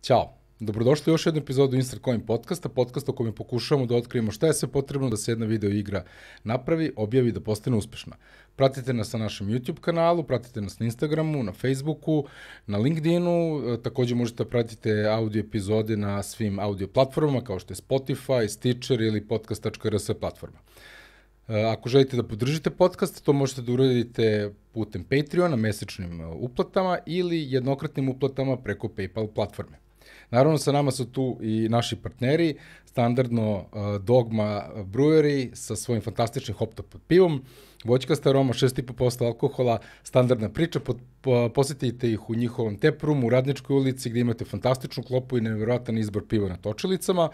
Ćao, dobrodošli u još jednu epizodu Insert Coin podcasta, podcasta u kojem pokušavamo da otkrijemo šta je sve potrebno da se jedna video igra napravi, objavi da postane uspešna. Pratite nas na našem YouTube kanalu, pratite nas na Instagramu, na Facebooku, na LinkedInu, takođe možete da pratite audio epizode na svim audio platformama kao što je Spotify, Stitcher ili podcast.rs platforma. Ako želite da podržite podcast, to možete da uradite putem Patreona, mesečnim uplatama ili jednokratnim uplatama preko PayPal platforme. Naravno, sa nama su tu i naši partneri, standardno Dogma Brewery sa svojim fantastičnim hop-top pivom, voćkasta aroma, 6,5% alkohola, standardna priča, posetite ih u njihovom tap-roomu u Radničkoj ulici gde imate fantastičnu klopu i nevjerojatan izbor piva na točilicama.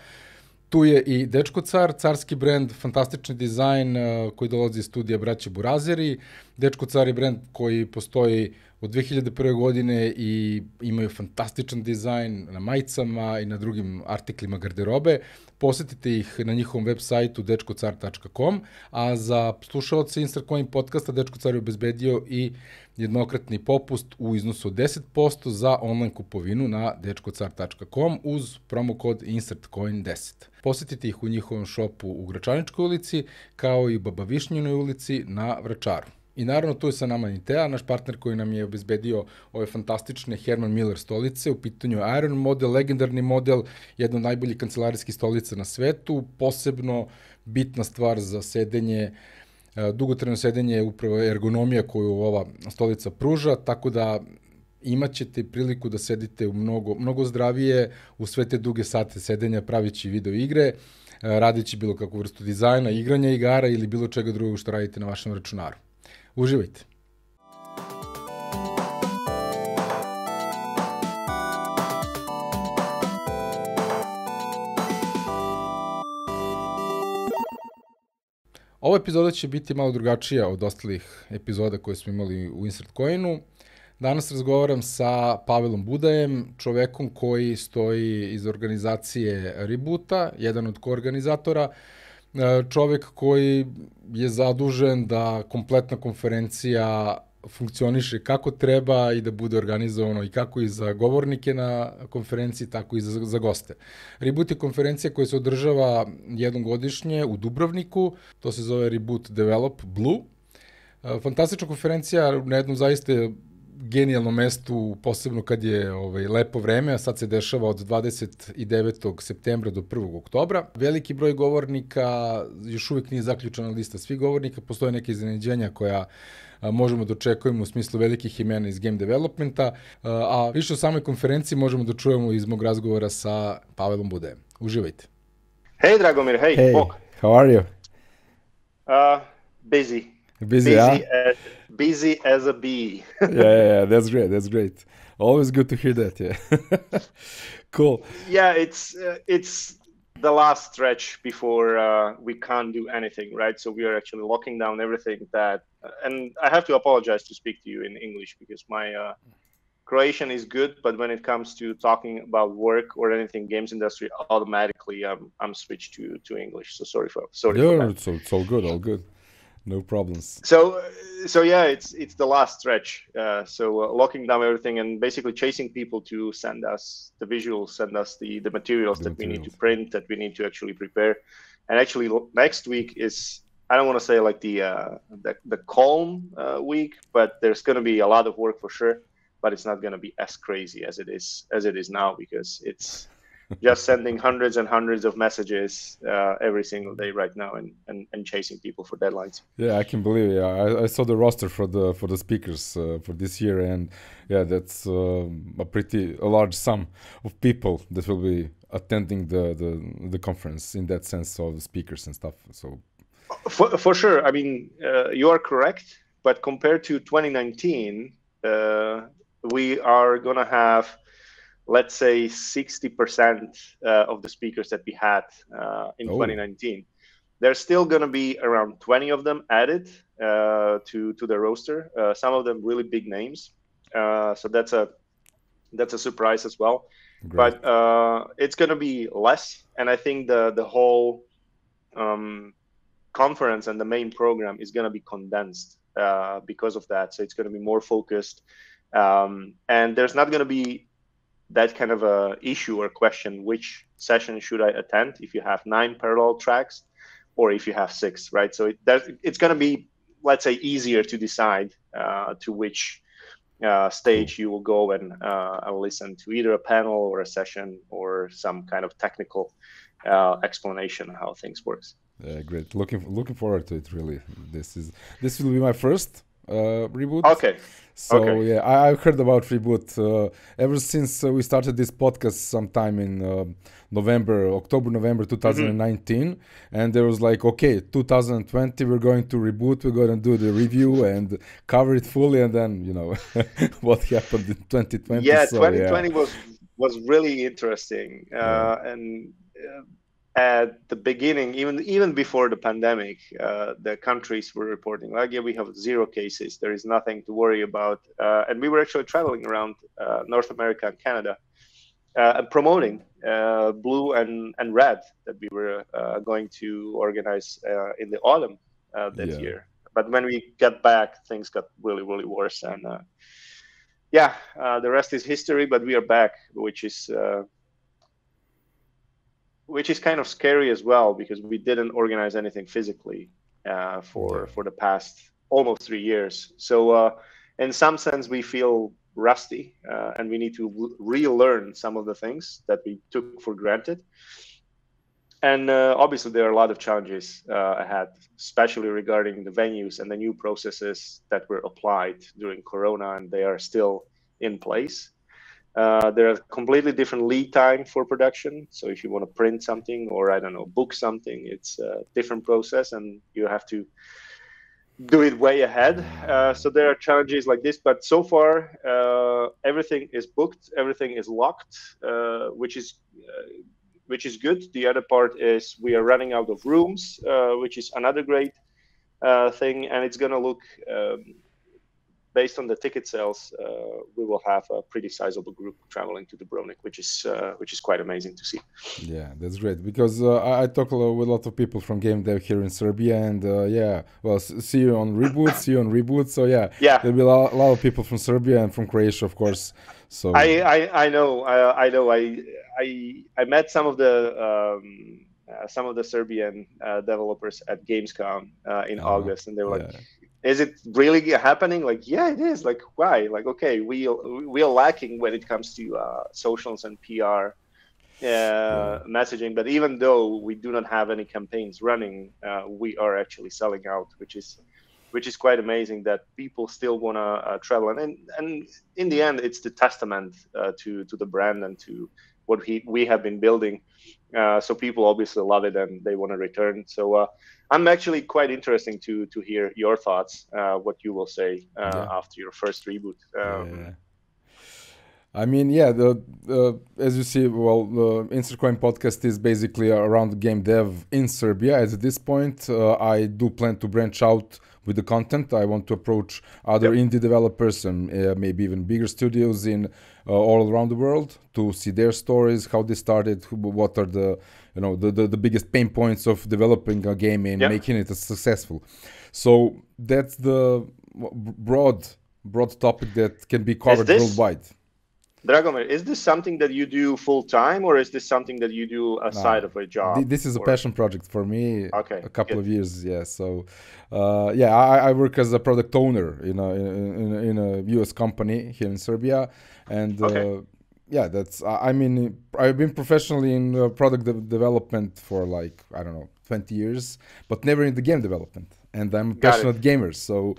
Tu je i Dečko Car, carski brend, fantastični dizajn koji dolazi iz studija braće Burazeri. Dečko Car je brend koji postoji od 2001. godine i imaju fantastičan dizajn na majicama i na drugim artiklima garderobe. Posetite ih na njihovom web sajtu dečkocar.com, a za slušalce Insert Coin podcasta Dečko Car je obezbedio i jednokratni popust u iznosu od 10% za online kupovinu na dečkocar.com uz promokod InsertCoin10. Posetite ih u njihovom šopu u Gračaničkoj ulici, kao i u Baba Višnjinoj ulici na Vračaru. I naravno tu je sa nama Nitea, naš partner koji nam je obezbedio ove fantastične Herman Miller stolice, u pitanju je Iron model, legendarni model, jedna od najboljih kancelarijskih stolica na svetu, posebno bitna stvar za sedenje, dugotrajno sedenje je upravo ergonomija koju ova stolica pruža, tako da imat ćete priliku da sedite u mnogo zdravije u sve te duge sate sedenja pravići video igre, radići bilo kakvu vrstu dizajna, igranja igara ili bilo čega drugog što radite na vašem računaru. Uživajte! Ova epizoda će biti malo drugačija od ostalih epizoda koje smo imali u Insert Coinu. Danas razgovaram sa Pavolom Budajem, čovekom koji stoji iz organizacije Reboota, jedan od koorganizatora, čovek koji je zadužen da kompletna konferencija funkcioniše kako treba i da bude organizovano i kako i za govornike na konferenciji, tako i za goste. Reboot je konferencija koja se održava jednom godišnje u Dubrovniku, to se zove Reboot Develop Blue. Fantastična konferencija na jednom zaista genijalnom mestu, posebno kad je lepo vreme, a sad se dešava od 29. septembra do 1. oktobra. Veliki broj govornika, još uvijek nije zaključena lista svih govornika, postoje neke iznenađenja koja možemo da očekujemo u smislu velikih imena iz game developmenta, a više o samoj konferenciji možemo da čujemo iz mog razgovora sa Pavolom Budajem. Uživajte. Hey Dragomir, hey. Bok. How are you? Busy. Busy, huh? Busy as a bee. yeah, that's great. Always good to hear that, yeah. Cool. Yeah, it's the last stretch before we can't do anything, right? So we are actually locking down everything and I have to apologize to speak to you in English because my Croatian is good, but when it comes to talking about work or anything games industry, automatically I'm switched to English. So sorry for that. It's all good. No problems. So yeah, it's the last stretch. Locking down everything and basically chasing people to send us the visuals, send us the materials that we need to print, that we need to actually prepare. And actually, next week is, I don't want to say like the calm week, but there's going to be a lot of work for sure. But it's not going to be as crazy as it is now because it's just sending hundreds and hundreds of messages every single day right now and chasing people for deadlines. Yeah, I can believe it. Yeah. I saw the roster for the speakers for this year, and yeah, that's a large sum of people that will be attending the conference in that sense of the speakers and stuff. So for sure, I mean, you are correct, but compared to 2019, we are gonna have, let's say, 60% of the speakers that we had in 2019. There's still going to be around 20 of them added to the roster. Some of them really big names. So that's a surprise as well. Great. But it's going to be less. And I think the whole conference and the main program is going to be condensed because of that. So it's going to be more focused. And there's not going to be that kind of a issue or question, which session should I attend if you have 9 parallel tracks or if you have 6, right? So it's going to be, let's say, easier to decide to which stage you will go and listen to either a panel or a session or some kind of technical explanation of how things works. Great. Looking forward to it. Really, this will be my first reboot. Okay. So yeah, I've heard about Reboot ever since we started this podcast sometime in October, November 2019, and there was like, okay, 2020 we're going to reboot, we're going to do the review and cover it fully, and then what happened in 2020. Yeah, so, 2020 was really interesting, and at the beginning, even before the pandemic, the countries were reporting like, we have 0 cases, there is nothing to worry about, and we were actually traveling around North America and Canada and promoting Blue and Red that we were going to organize in the autumn that year. But when we got back, things got really, really worse, and the rest is history. But we are back, which is kind of scary as well, because we didn't organize anything physically for the past almost 3 years. So in some sense, we feel rusty, and we need to relearn some of the things that we took for granted. And obviously, there are a lot of challenges ahead, especially regarding the venues and the new processes that were applied during Corona, and they are still in place. There are completely different lead time for production. So if you want to print something or, I don't know, book something, it's a different process and you have to do it way ahead. So there are challenges like this, but so far everything is booked, everything is locked, which is good. The other part is we are running out of rooms, which is another great thing, and it's going to look based on the ticket sales, we will have a pretty sizable group traveling to Dubrovnik, which is quite amazing to see. Yeah, that's great, because I talk with a lot of people from game dev here in Serbia, and see you on Reboot. So there'll be a lot of people from Serbia and from Croatia, of course. So I know. I met some of the Serbian developers at Gamescom in August, and they were like, is it really happening? Like, yeah, it is. Like, why? Like, okay, we are lacking when it comes to socials and PR messaging. But even though we do not have any campaigns running, we are actually selling out, which is quite amazing that people still want to travel. And in the end, it's the testament to the brand and to what we have been building. So people obviously love it and they want to return. So I'm actually quite interesting to hear your thoughts, what you will say after your first reboot. I mean, as you see, the Insert Coin podcast is basically around game dev in Serbia. At this point, I do plan to branch out with the content. I want to approach other indie developers and maybe even bigger studios in all around the world to see their stories, how they started, what are the biggest pain points of developing a game and making it successful. So that's the broad topic that can be covered worldwide. Dragomir, is this something that you do full time, or is this something that you do aside of a job? This is a passion project for me. A couple of years, So, I work as a product owner in a US company here in Serbia, and that's. I mean, I've been professionally in product development for 20 years, but never in the game development. And I'm a passionate gamer, so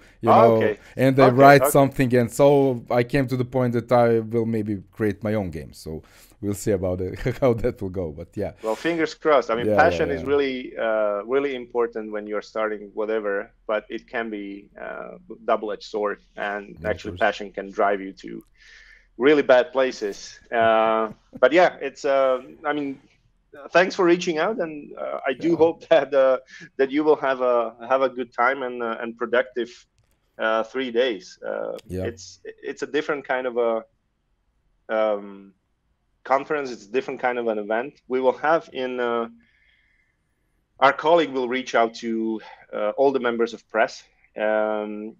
and I write something, and so I came to the point that I will maybe create my own game. So we'll see about it, how that will go. But well, fingers crossed. I mean, passion is really, really important when you're starting whatever, but it can be a double-edged sword, and actually, passion can drive you to really bad places. But it's. I mean. Thanks for reaching out, and I do hope that you will have a good time and productive 3 days. It's a different kind of a conference. It's a different kind of an event. We will have our colleague will reach out to all the members of press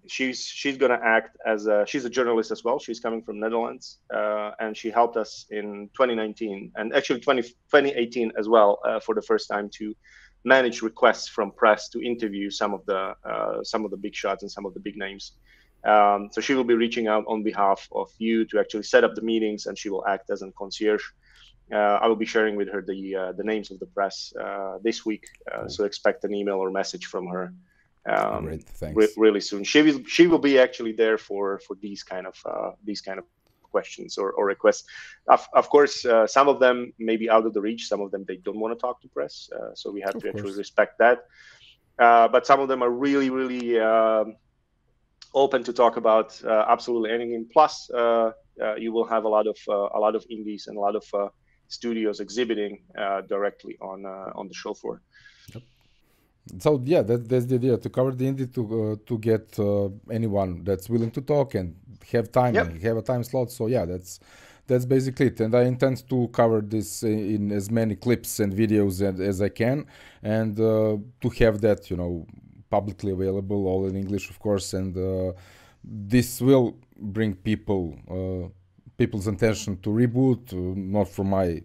She's going to act as she's a journalist as well. She's coming from Netherlands, and she helped us in 2019 and actually 2018 as well for the first time to manage requests from press to interview some of the big shots and some of the big names. So she will be reaching out on behalf of you to actually set up the meetings, and she will act as a concierge. I will be sharing with her the names of the press this week, so expect an email or message from her Great, thanks. really soon. She will be actually there for these kind of questions or requests. Of course, some of them may be out of the reach. Some of them they don't want to talk to press, so we have to actually respect that. But some of them are really, really open to talk about absolutely anything. Plus, you will have a lot of indies and a lot of studios exhibiting directly on the show floor. Yep. So yeah, that's the idea, to cover the indie, to get anyone that's willing to talk and have time, and have a time slot. So yeah, that's basically it. And I intend to cover this in as many clips and videos as I can, and to have that, publicly available, all in English, of course. And this will bring people's attention to Reboot, not from my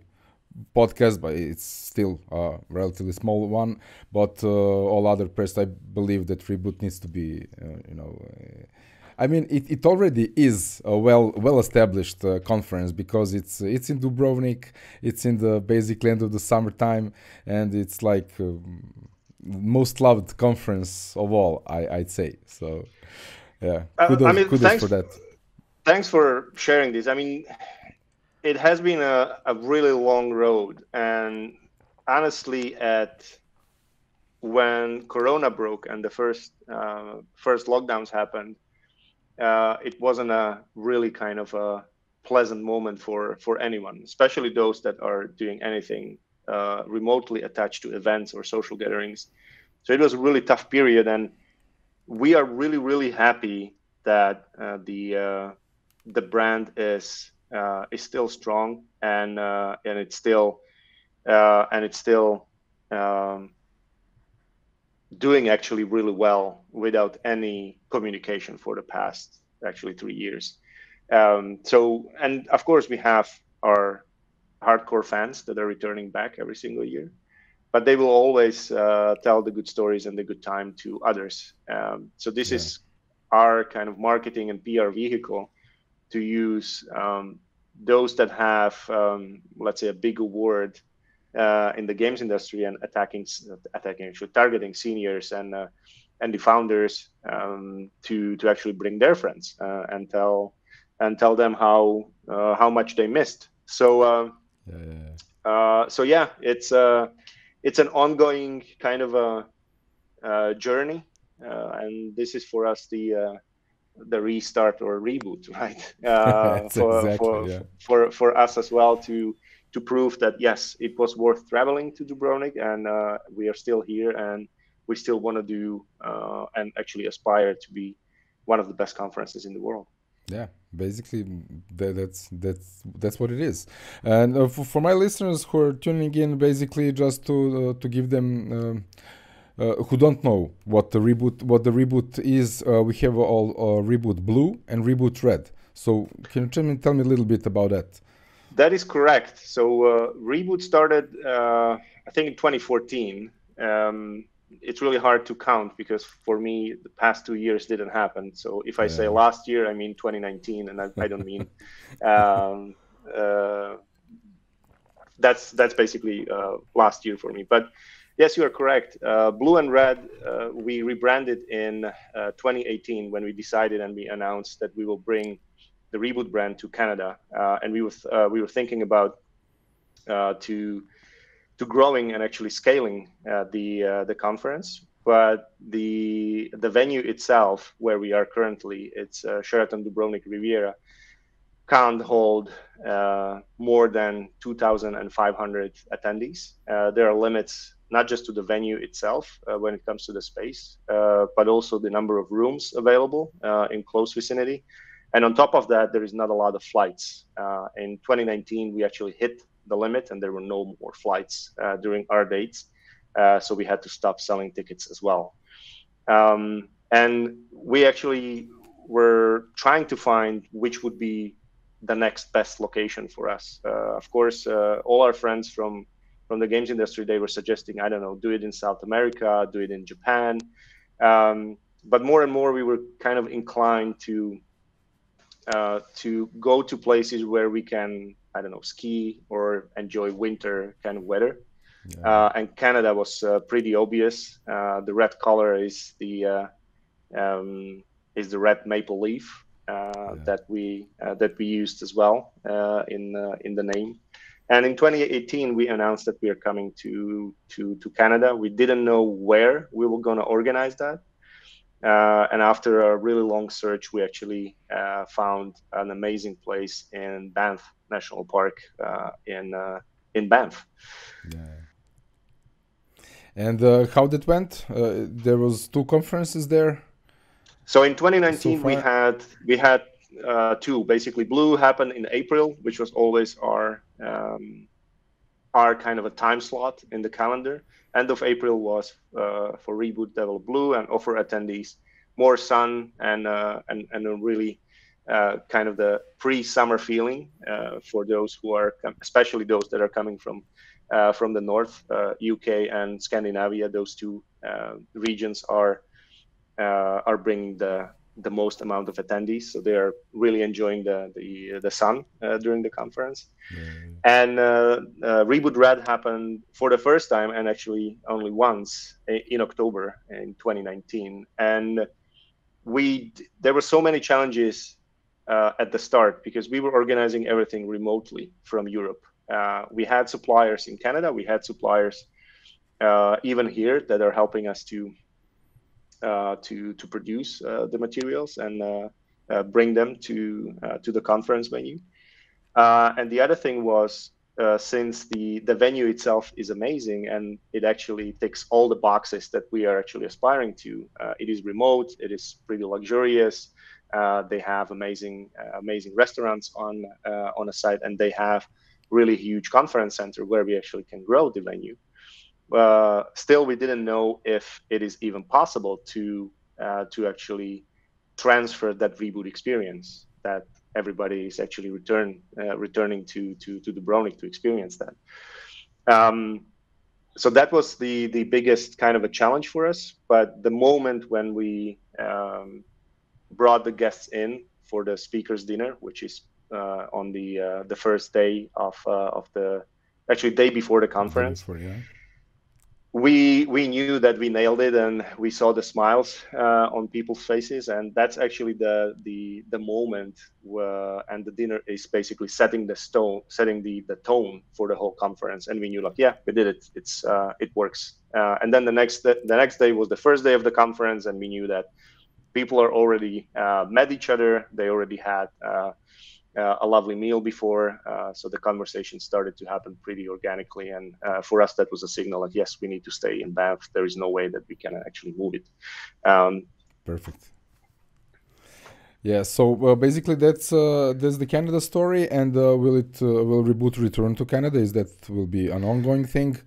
podcast, but it's still a relatively small one. But all other press, I believe that Reboot needs to be, I mean, it already is a well-established conference, because it's in Dubrovnik, it's in the basically end of the summertime, and it's like most loved conference of all, I'd say. So yeah, kudos for that. Thanks for sharing this. I mean, it has been a really long road, and honestly, when Corona broke and the first lockdowns happened, it wasn't a really kind of a pleasant moment for anyone, especially those that are doing anything remotely attached to events or social gatherings. So it was a really tough period, and we are really, really happy that the brand is still strong, and it's still doing actually really well without any communication for the past actually 3 years. So, and of course we have our hardcore fans that are returning back every single year, but they will always tell the good stories and the good time to others. So this is our kind of marketing and PR vehicle to use those that have, let's say, a big award in the games industry, and targeting seniors and the founders to actually bring their friends and tell them how much they missed. So it's an ongoing kind of a journey, and this is for us the restart or reboot, right? For us as well to prove that yes, it was worth traveling to Dubrovnik, and we are still here, and we still want to do and actually aspire to be one of the best conferences in the world. Yeah, basically that's what it is. And for my listeners who are tuning in, basically just to give them who don't know what the reboot is, we have all Reboot Blue and Reboot Red. So can you tell me a little bit about that? That is correct. So Reboot started, I think, in 2014. It's really hard to count because for me, the past 2 years didn't happen. So if I say last year, I mean 2019, and I don't mean. That's basically last year for me. But yes, you are correct. Blue and Red, we rebranded in 2018 when we decided and we announced that we will bring the Reboot brand to Canada, and we were thinking about to growing and actually scaling the conference. But the venue itself, where we are currently, it's Sheraton Dubrovnik Riviera, can't hold more than 2,500 attendees. There are limits not just to the venue itself when it comes to the space, but also the number of rooms available in close vicinity. And on top of that, there is not a lot of flights. In 2019, we actually hit the limit, and there were no more flights during our dates. So we had to stop selling tickets as well. And we actually were trying to find which would be the next best location for us. Of course, all our friends from the games industry, they were suggesting, I don't know, do it in South America, do it in Japan. But more and more, we were kind of inclined to go to places where we can, I don't know, ski or enjoy winter kind of weather. Yeah. And Canada was pretty obvious. The red color is the red maple leaf that we used as well in the name. And in 2018, we announced that we are coming to Canada. We didn't know where we were going to organize that. And after a really long search, we actually found an amazing place in Banff National Park in Banff. Yeah. And how that went? There was 2 conferences there. So in 2019, we had 2. Basically, Blue happened in April, which was always our kind of a time slot in the calendar. End of April was for Reboot Develop Blue, and offer attendees more sun and a really kind of the pre-summer feeling for those who are, especially those that are coming from the north, UK and Scandinavia. Those 2 regions are bringing the most amount of attendees, so they are really enjoying the sun during the conference. And Reboot Red happened for the first time, and actually only once, in October in 2019. And there were so many challenges at the start, because we were organizing everything remotely from Europe. We had suppliers in Canada, we had suppliers even here that are helping us to produce the materials and bring them to the conference venue. And the other thing was, since the venue itself is amazing and it actually ticks all the boxes that we are actually aspiring to. It is remote, it is pretty luxurious. They have amazing restaurants on a site, and they have really huge conference center where we actually can grow the venue. Still, we didn't know if it is even possible to actually transfer that Reboot experience that everybody is actually returning to Dubrovnik to experience that. So that was the biggest kind of a challenge for us. But the moment when we brought the guests in for the speakers dinner, which is on the first day of the actually day before the conference. We knew that we nailed it, and we saw the smiles on people's faces, and that's actually the moment where, and the dinner is basically setting the tone for the whole conference. And we knew, like, yeah, we did it. It works. And then the next day was the first day of the conference, and we knew that people are already met each other. They already had a lovely meal before, so the conversation started to happen pretty organically, and for us that was a signal like, yes, we need to stay in Banff. There is no way that we can actually move it. Perfect. Yeah, so basically that's the Canada story. And will Reboot return to Canada? Is that will be an ongoing thing?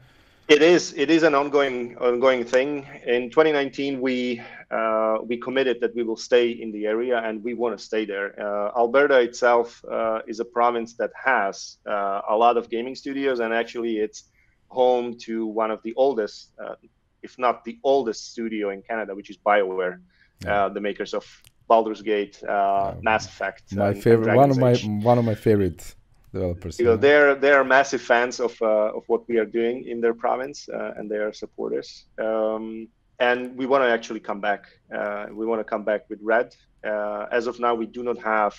It is an ongoing thing. In 2019, we committed that we will stay in the area, and we want to stay there. Alberta itself is a province that has a lot of gaming studios, and actually it's home to one of the oldest, if not the oldest studio in Canada, which is BioWare, the makers of Baldur's Gate, Mass Effect. My favorite, one of my favorite developers. You know, they are massive fans of what we are doing in their province, and they are supporters. And we want to actually come back. We want to come back with Red. As of now, we do not have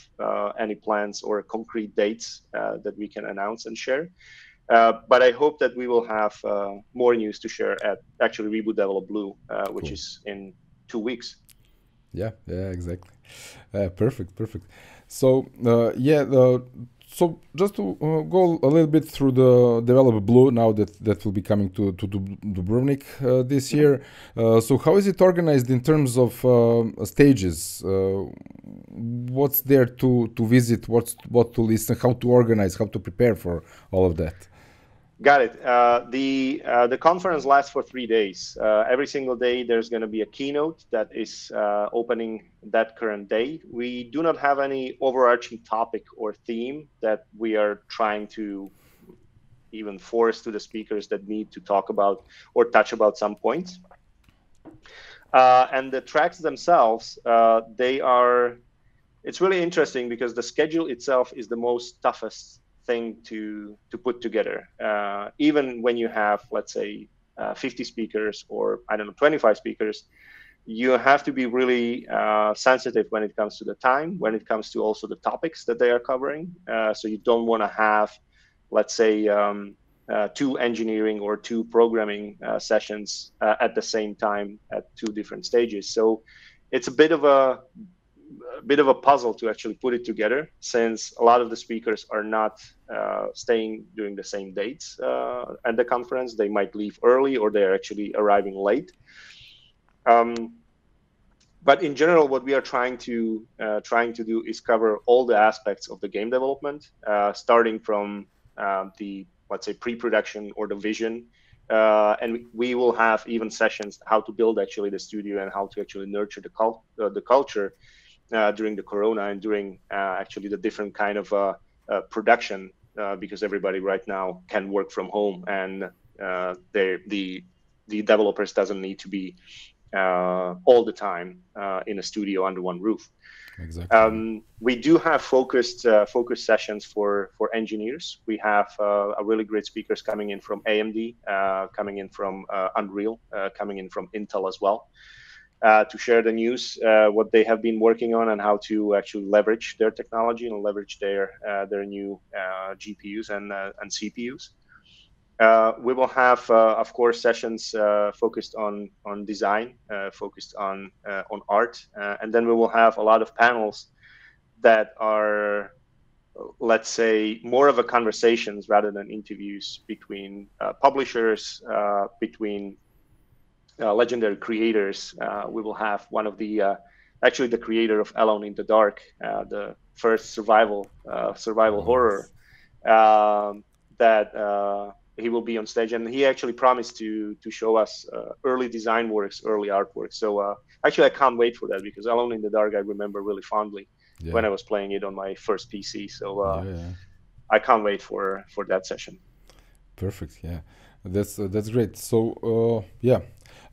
any plans or concrete dates that we can announce and share. But I hope that we will have more news to share at actually Reboot Develop Blue, which is in 2 weeks. Yeah, exactly. Perfect. So so just to go a little bit through the Develop Blue now that will be coming to Dubrovnik this year. So how is it organized in terms of stages? What's there to visit? What to listen? How to organize? How to prepare for all of that? Got it. The conference lasts for 3 days. Every single day, there's going to be a keynote that is opening that current day. We do not have any overarching topic or theme that we are trying to even force to the speakers that need to talk about or touch about some points. And the tracks themselves, it's really interesting because the schedule itself is the most toughest thing to put together. Even when you have, let's say, 50 speakers or, I don't know, 25 speakers, you have to be really sensitive when it comes to the time, when it comes to also the topics that they are covering. So you don't want to have, let's say, 2 engineering or 2 programming sessions at the same time at 2 different stages. So it's a bit of a puzzle to actually put it together, since a lot of the speakers are not staying during the same dates at the conference. They might leave early or they're actually arriving late. But in general, what we are trying to do is cover all the aspects of the game development, starting from the, let's say, pre-production or the vision. And we will have even sessions how to build actually the studio and how to actually nurture the culture during the corona and during actually the different kind of production, because everybody right now can work from home, and the developers doesn't need to be all the time in a studio under one roof. Exactly. We do have focused sessions for engineers. We have a really great speakers coming in from AMD, coming in from Unreal, coming in from Intel as well, to share the news, what they have been working on, and how to actually leverage their technology and leverage their new GPUs and CPUs. We will have, of course, sessions focused on design, focused on art, and then we will have a lot of panels that are, let's say, more of a conversations rather than interviews between publishers, between legendary creators. We will have one of the actually the creator of Alone in the Dark, the first survival horror, that he will be on stage, and he actually promised to show us early design works, early artwork. So actually, I can't wait for that, because Alone in the Dark I remember really fondly when I was playing it on my first PC. So I can't wait for that session. Perfect. Yeah, that's great. So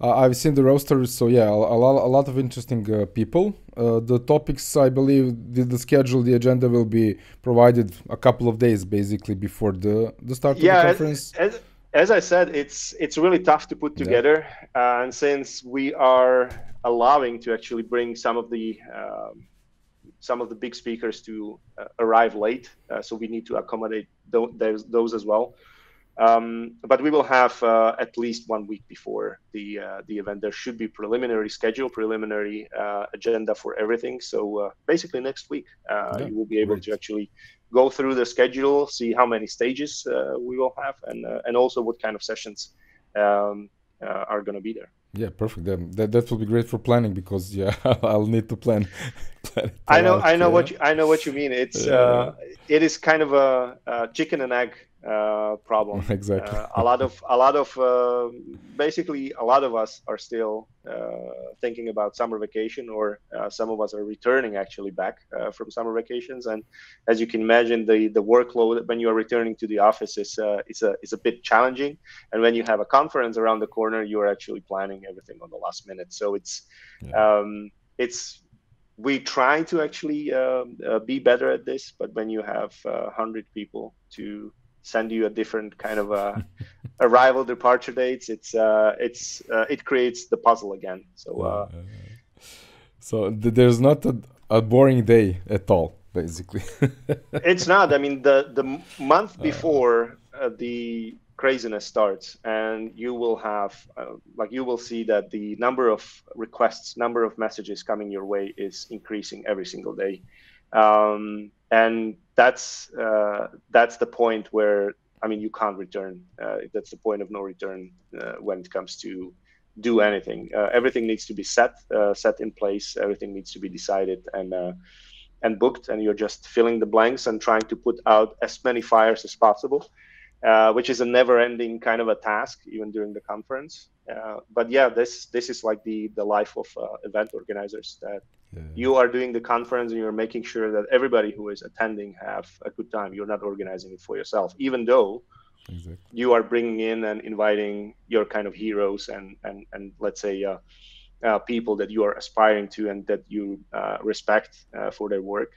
I've seen the roster. So yeah, a lot of interesting people. The topics, I believe, the schedule, the agenda will be provided a couple of days basically before the start of the conference. As I said, it's really tough to put together, and since we are allowing to actually bring some of the big speakers to arrive late, so we need to accommodate those as well. But we will have at least 1 week before the event. There should be preliminary schedule, preliminary agenda for everything. So basically next week, you will be able to actually go through the schedule, see how many stages we will have, and also what kind of sessions are going to be there. Yeah, perfect. That will be great for planning, because I'll need to plan. I know what you mean. It's it is kind of a chicken and egg problem. Exactly. Basically a lot of us are still thinking about summer vacation, or some of us are returning actually back from summer vacations, and as you can imagine, the workload when you are returning to the office is a bit challenging, and when you have a conference around the corner, you are actually planning everything on the last minute. So it's we try to actually be better at this, but when you have 100 people to send you a different kind of arrival departure dates, it creates the puzzle again. So so there's not a boring day at all, basically. It's not. I mean, the month before the craziness starts, and you will have you will see that the number of requests, number of messages coming your way is increasing every single day. And that's the point where, I mean, you can't return. That's the point of no return when it comes to do anything. Everything needs to be set in place. Everything needs to be decided and booked, and you're just filling the blanks and trying to put out as many fires as possible. which is a never-ending kind of a task, even during the conference. But yeah, this is like the life of event organizers, that you are doing the conference and you're making sure that everybody who is attending have a good time. You're not organizing it for yourself, even though you are bringing in and inviting your kind of heroes and let's say people that you are aspiring to and that you respect for their work.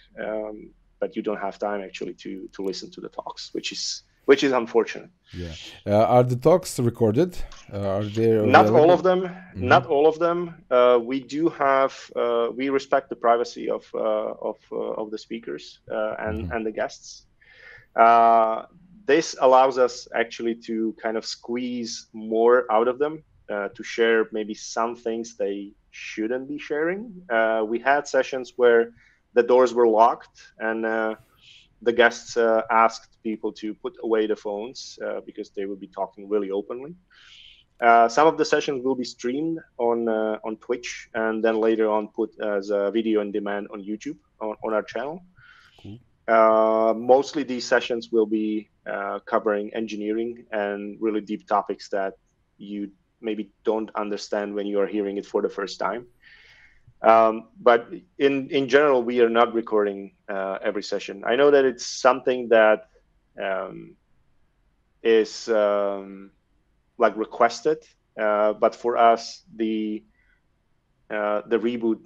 But you don't have time actually to listen to the talks, which is unfortunate. Yeah. Are the talks recorded? Are they available? Not all of them. Not all of them. We do have. We respect the privacy of the speakers and the guests. This allows us actually to kind of squeeze more out of them, to share maybe some things they shouldn't be sharing. We had sessions where the doors were locked and the guests asked people to put away the phones because they would be talking really openly. Some of the sessions will be streamed on Twitch and then later on put as a video on demand on YouTube on our channel. Cool. Mostly these sessions will be covering engineering and really deep topics that you maybe don't understand when you are hearing it for the first time. But in general, we are not recording every session. I know that it's something that is like requested, but for us, the reboot,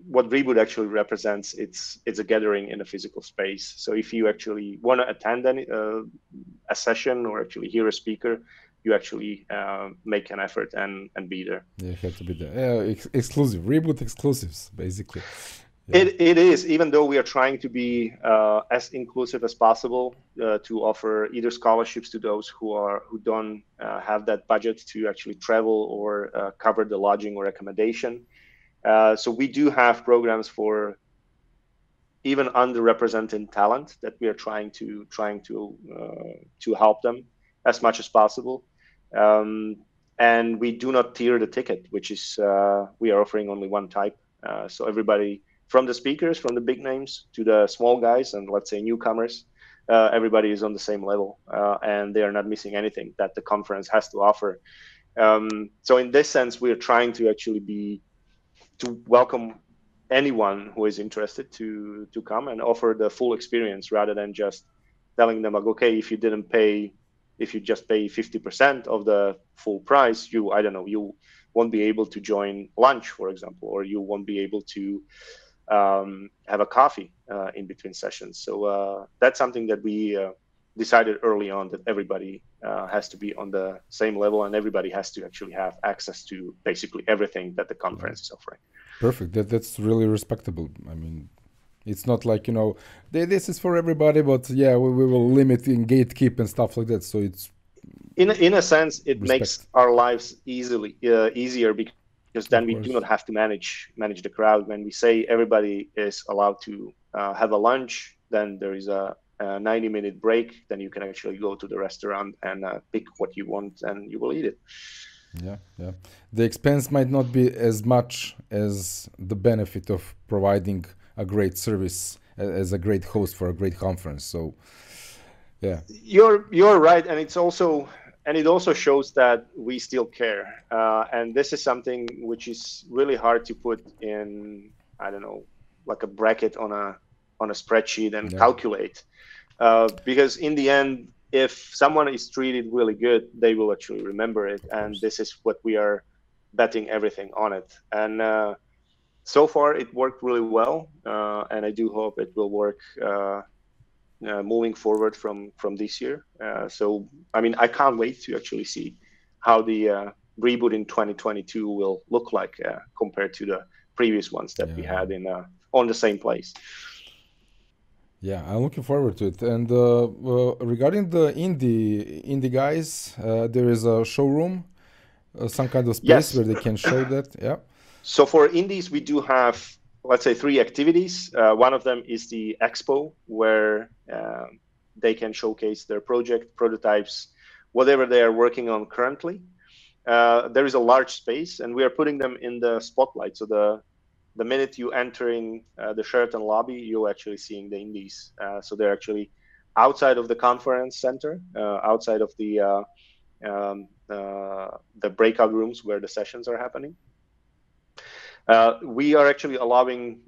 what Reboot actually represents, it's a gathering in a physical space. So if you actually want to attend a session or actually hear a speaker, you actually make an effort and be there. Yeah, you have to be there. Yeah, exclusive, Reboot exclusives, basically. Yeah. It is, even though we are trying to be as inclusive as possible to offer either scholarships to those who don't have that budget to actually travel or cover the lodging or accommodation. So we do have programs for even underrepresented talent that we are trying to help them as much as possible. And we do not tier the ticket, which is we are offering only one type. So everybody, from the speakers, from the big names to the small guys and let's say newcomers, everybody is on the same level and they are not missing anything that the conference has to offer. So in this sense, we are trying to actually to welcome anyone who is interested to come and offer the full experience rather than just telling them like, okay, if you just pay 50% of the full price, you won't be able to join lunch, for example, or you won't be able to have a coffee in between sessions. So that's something that we decided early on, that everybody has to be on the same level and everybody has to actually have access to basically everything that the conference is offering. Perfect. That's really respectable. I mean, it's not like, this is for everybody, but yeah, we will limit in gatekeep and stuff like that. So it's in a sense, it makes our lives easier because then we do not have to manage the crowd. When we say everybody is allowed to have a lunch, then there is a 90-minute break. Then you can actually go to the restaurant and pick what you want and you will eat it. Yeah. The expense might not be as much as the benefit of providing a great service as a great host for a great conference. So, yeah, you're right, and it also shows that we still care. And this is something which is really hard to put in, I don't know, like a bracket on a spreadsheet and calculate, because in the end, if someone is treated really good, they will actually remember it, and this is what we are betting everything on it. And so far, it worked really well, and I do hope it will work moving forward from this year. So, I mean, I can't wait to actually see how the Reboot in 2022 will look like compared to the previous ones that we had on the same place. Yeah, I'm looking forward to it. And regarding the indie guys, there is a showroom, some kind of space where they can show that. Yeah. So for indies, we do have, let's say, 3 activities. One of them is the expo, where they can showcase their project, prototypes, whatever they are working on currently. There is a large space, and we are putting them in the spotlight. So the minute you entering the Sheraton lobby, you're actually seeing the indies. So they're actually outside of the conference center, outside of the breakout rooms where the sessions are happening. We are actually allowing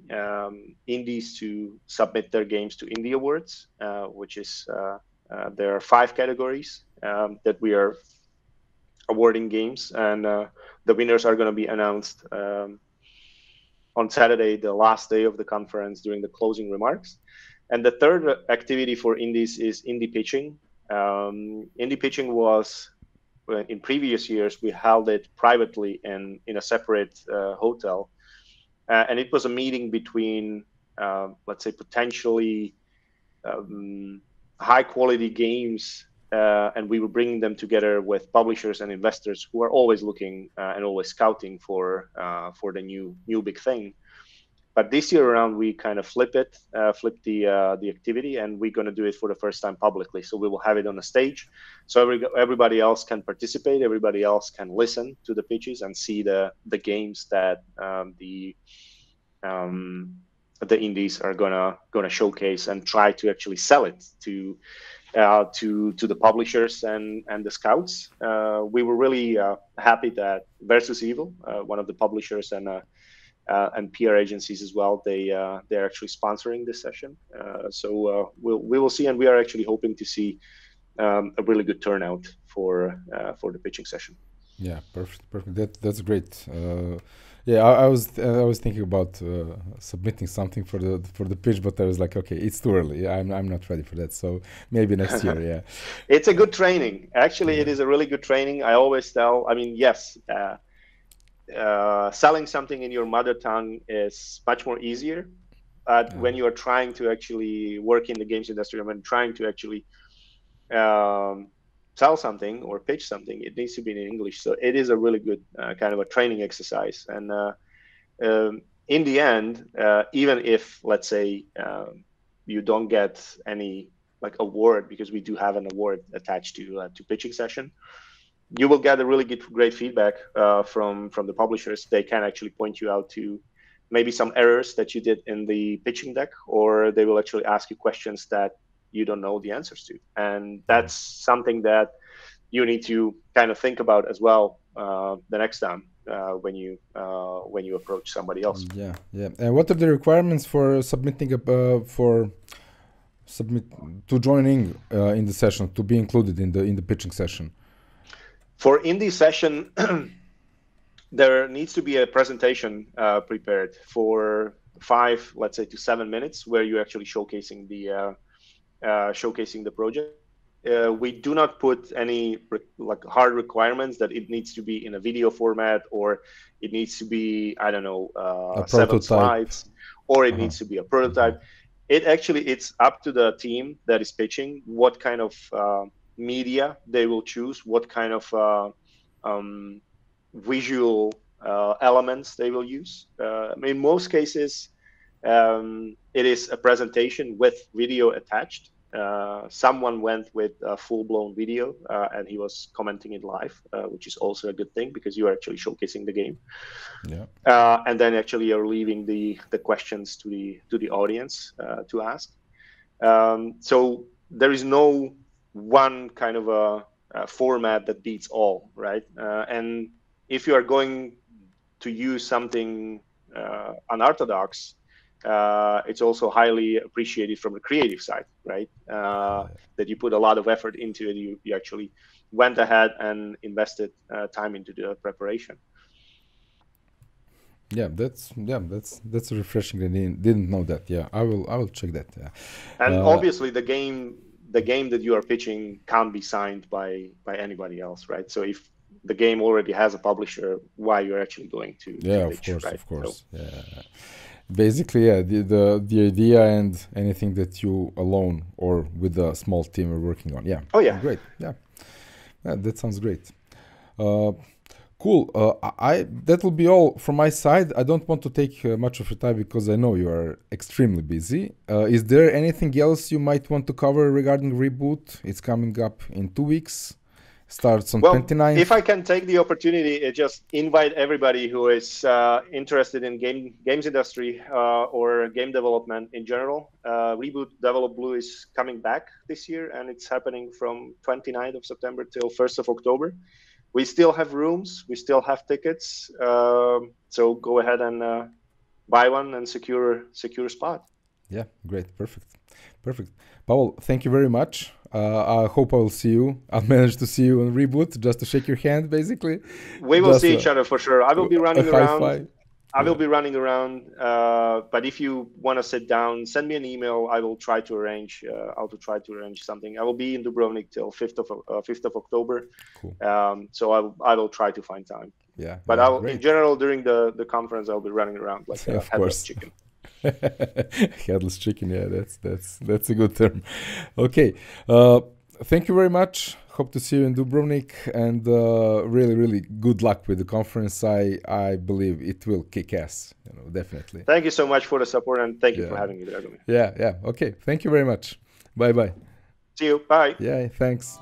indies to submit their games to Indie Awards, which is there are 5 categories that we are awarding games, and the winners are going to be announced on Saturday, the last day of the conference, during the closing remarks. And the third activity for indies is indie pitching. Indie pitching was, in previous years, we held it privately in a separate hotel. And it was a meeting between, let's say, potentially high quality games, and we were bringing them together with publishers and investors who are always looking and always scouting for the new big thing. But this year around, we kind of flip the activity, and we're going to do it for the first time publicly. So we will have it on a stage, so everybody else can participate, everybody else can listen to the pitches and see the games that the indies are gonna showcase, and try to actually sell it to the publishers and the scouts. We were really happy that Versus Evil, one of the publishers and PR agencies as well, they're actually sponsoring this session. So we will see, and we are actually hoping to see a really good turnout for the pitching session. Yeah, perfect. That's great. Yeah, I was thinking about submitting something for the pitch, but I was like, okay, it's too early. Yeah, I'm not ready for that. So maybe next year. Yeah, it's a good training. Actually, It is a really good training. I always tell. I mean, yes. Selling something in your mother tongue is much more easier, but when you are trying to actually work in the games industry, trying to actually sell something or pitch something, it needs to be in English. So it is a really good kind of a training exercise. And in the end, even if, let's say, you don't get any award, because we do have an award attached to pitching session, you will get a really great feedback from the publishers. They can actually point you out to maybe some errors that you did in the pitching deck, or they will actually ask you questions that you don't know the answers to. And that's something that you need to kind of think about as well the next time when you approach somebody else. Yeah. And what are the requirements for submitting to joining in the session, to be included in the pitching session? For indie session, there needs to be a presentation prepared for 5, let's say, to 7 minutes, where you're actually showcasing the project. We do not put any hard requirements that it needs to be in a video format, or it needs to be, I don't know, 7 slides, or it needs to be a prototype. It's up to the team that is pitching what kind of media they will choose, what kind of visual elements they will use. In most cases, it is a presentation with video attached. Someone went with a full-blown video, and he was commenting it live, which is also a good thing, because you are actually showcasing the game. Yeah. And then actually you're leaving the questions to the audience to ask. So there is no one kind of a format that beats all, right? And if you are going to use something unorthodox, it's also highly appreciated from the creative side, right? That you put a lot of effort into it. You actually went ahead and invested time into the preparation. Yeah, that's refreshing. I didn't know that. Yeah, I will check that. Yeah. And obviously the game that you are pitching can't be signed by anybody else, right? So if the game already has a publisher, why you're actually going to pitch, right? Of course. So, yeah. Basically, yeah, the idea and anything that you alone or with a small team are working on. Yeah. Oh yeah. Great. Yeah, that sounds great. Cool. That will be all from my side. I don't want to take much of your time, because I know you are extremely busy. Is there anything else you might want to cover regarding Reboot? It's coming up in 2 weeks. starts on 29th. If I can take the opportunity, just invite everybody who is interested in games industry or game development in general. Reboot Develop Blue is coming back this year, and it's happening from 29th of September till 1st of October. We still have rooms, we still have tickets, so go ahead and buy one and secure a spot. Yeah, great, perfect. Pavol, thank you very much. I hope I will see you. I'll manage to see you on Reboot, just to shake your hand, basically. We will see each other for sure. I will be running around. I will be running around. But if you want to sit down, send me an email. I will try to arrange. Something. I will be in Dubrovnik till 5th of October. Cool. So I will try to find time. Yeah. But in general, during the conference, I'll be running around like a headless chicken. Headless chicken, yeah, that's a good term. Okay, thank you very much. Hope to see you in Dubrovnik, and really good luck with the conference. I believe it will kick ass, definitely. Thank you so much for the support, and thank you for having me, Dragomir. Yeah. Okay, thank you very much. Bye. See you. Bye. Yeah, thanks.